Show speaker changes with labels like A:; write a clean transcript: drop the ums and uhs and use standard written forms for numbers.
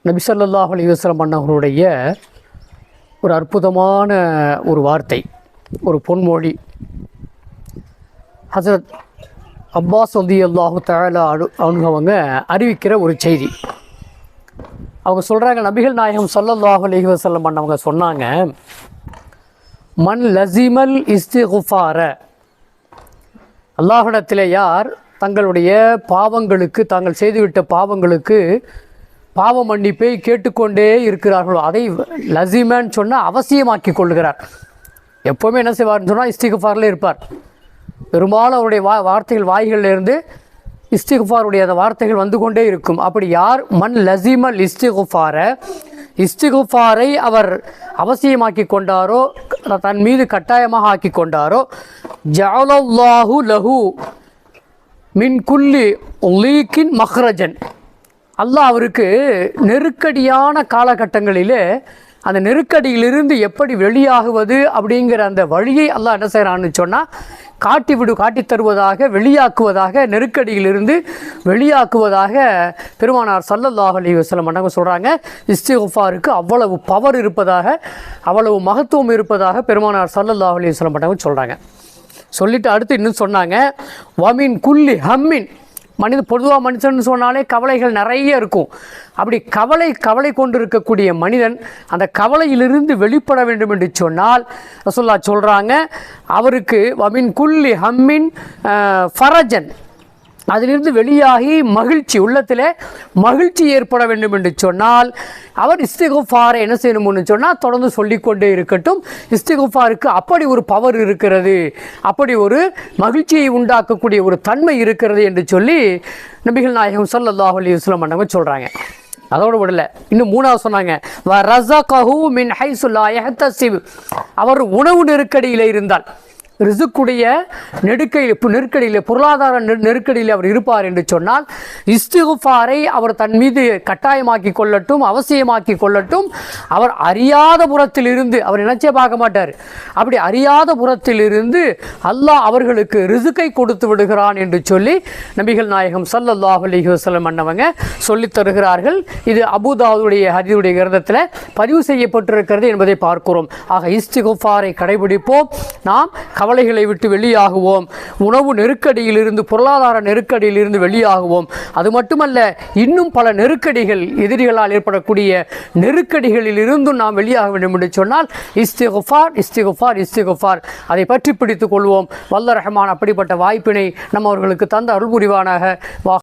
A: நபி ஸல்லல்லாஹு அலைஹி வஸல்லம் அன்னவர்களுடைய ஒரு அற்புதமான ஒரு வார்த்தை, ஒரு பொன்மொழி. ஹஸரத் அப்பாஸ் ரலியல்லாஹு தஆலா அன்ஹு அவங்க அறிவிக்கிற ஒரு செய்தி. அவங்க சொல்கிறாங்க, நபிகள் நாயகம் ஸல்லல்லாஹு அலைஹி வஸல்லம் அன்னவங்க சொன்னாங்க, மன் லஸிமல் இஸ்திக்ஃபார, அல்லாஹ்விடத்தில் யார் தங்களுடைய பாவங்களுக்கு, தாங்கள் செய்துவிட்ட பாவங்களுக்கு பாவ மன்னிப்பை கேட்டுக்கொண்டே இருக்கிறார்களோ, அதை லஸிமன்னு சொன்னால் அவசியமாக்கி கொள்கிறார். எப்போவுமே என்ன செய்வார்னு சொன்னால் இஸ்திக்ஃபாரில் இருப்பார். பெரும்பாலும் அவருடைய வார்த்தைகள் வாய்களிலிருந்து இஸ்திக்ஃபாருடைய அந்த வார்த்தைகள் வந்து கொண்டே இருக்கும். அப்படி யார் மன் லஸிமல் இஸ்திக்ஃபாரை அவர் அவசியமாக்கி கொண்டாரோ, தன் மீது கட்டாயமாக ஆக்கி கொண்டாரோ, ஜஅலல்லாஹு லஹு மின் குல்லி லீக்கின் மஹ்ரஜன், அல்லாஹ் அவருக்கு நெருக்கடியான காலகட்டங்களிலே அந்த நெருக்கடியிலிருந்து எப்படி வெளியாகுவது அப்படிங்கிற அந்த வழியை அல்லாஹ் என்ன செய்கிறான்னு சொன்னால் காட்டித் தருவதாக, வெளியாக்குவதாக, நெருக்கடியிலிருந்து வெளியாக்குவதாக பெருமானார் ஸல்லல்லாஹு அலைஹி வஸல்லம் அன்னவங்க சொல்கிறாங்க. இஸ்திக்ஃபாருக்கு அவ்வளவு பவர் இருப்பதாக, அவ்வளவு மகத்துவம் இருப்பதாக பெருமானார் ஸல்லல்லாஹு அலைஹி வஸல்லம் அன்னவங்க சொல்கிறாங்க. சொல்லிவிட்டு அடுத்து இன்னும் சொன்னாங்க, வமின் குல்லி ஹம்மின், பொதுவாக மனுஷன் சொன்னாலே கவலைகள் நிறைய இருக்கும். அப்படி கவலை கொண்டு இருக்கக்கூடிய மனிதன் அந்த கவலையிலிருந்து வெளிப்பட வேண்டும் என்று சொன்னால் ரசூலுல்லாஹ் சொல்கிறாங்க, அவருக்கு வமின் குல்லி ஹம்மின் ஃபரஜன், அதிலிருந்து வெளியாகி மகிழ்ச்சி, உள்ளத்தில் மகிழ்ச்சி ஏற்பட வேண்டும் என்று சொன்னால் அவர் இஸ்திக்ஃபாரை என்ன செய்யணும்னு சொன்னால் தொடர்ந்து சொல்லிக்கொண்டே இருக்கட்டும். இஸ்திக்ஃபாருக்கு அப்படி ஒரு பவர் இருக்கிறது, அப்படி ஒரு மகிழ்ச்சியை உண்டாக்கக்கூடிய ஒரு தன்மை இருக்கிறது என்று சொல்லி நபிகள் நாயகம் ஸல்லல்லாஹு அலைஹி வஸல்லம் அன்னவங்க சொல்கிறாங்க. அதோடு விடலை, இன்னும் மூணாவது சொன்னாங்க, வ ரஸகஹு மின் ஹைஸு லா யஹ்தஸிப், அவர் உணவு நெருக்கடியில் இருந்தால், ரிசுக்குடைய நெருக்கடியில், பொருளாதார நெருக்கடியில் அவர் இருப்பார் என்று சொன்னால் இஸ்திக்ஃபாரை அவர் தன் மீது கட்டாயமாக்கி கொள்ளட்டும், அவசியமாக்கி கொள்ளட்டும். அவர் அறியாத புறத்தில் இருந்து, அவர் நினைச்சே பார்க்க மாட்டார், அப்படி அறியாத புறத்தில் இருந்து அல்லாஹ் அவர்களுக்கு ரிசுக்கை கொடுத்து விடுகிறான் என்று சொல்லி நபிகள் நாயகம் ஸல்லல்லாஹு அலைஹி வஸல்லம் அன்னவங்க சொல்லித் தருகிறார்கள். இது அபூதாவுடைய ஹதீஸுடைய கிரந்தத்தில் பதிவு செய்யப்பட்டிருக்கிறது என்பதை பார்க்கிறோம். ஆக இஸ்திக்ஃபாரை கடைபிடிப்போம், நாம் கவலைகளை விட்டு வெளியாகுவோம், உணவு நெருக்கடியிலிருந்து, பொருளாதார நெருக்கடியிலிருந்து வெளியாகுவோம். அது மட்டுமல்ல, இன்னும் பல நெருக்கடிகள், எதிரிகளால் ஏற்படக்கூடிய நெருக்கடிகளில் இருந்தும் நாம் வெளியாக வேண்டும் என்று சொன்னால் இஸ்திக்ஃபார் அதை பற்றி பிடித்துக் கொள்வோம். வல்ல ரஹ்மான் அப்படிப்பட்ட வாய்ப்பினை நம்ம அவர்களுக்கு தந்த அருள் புரிவானாக.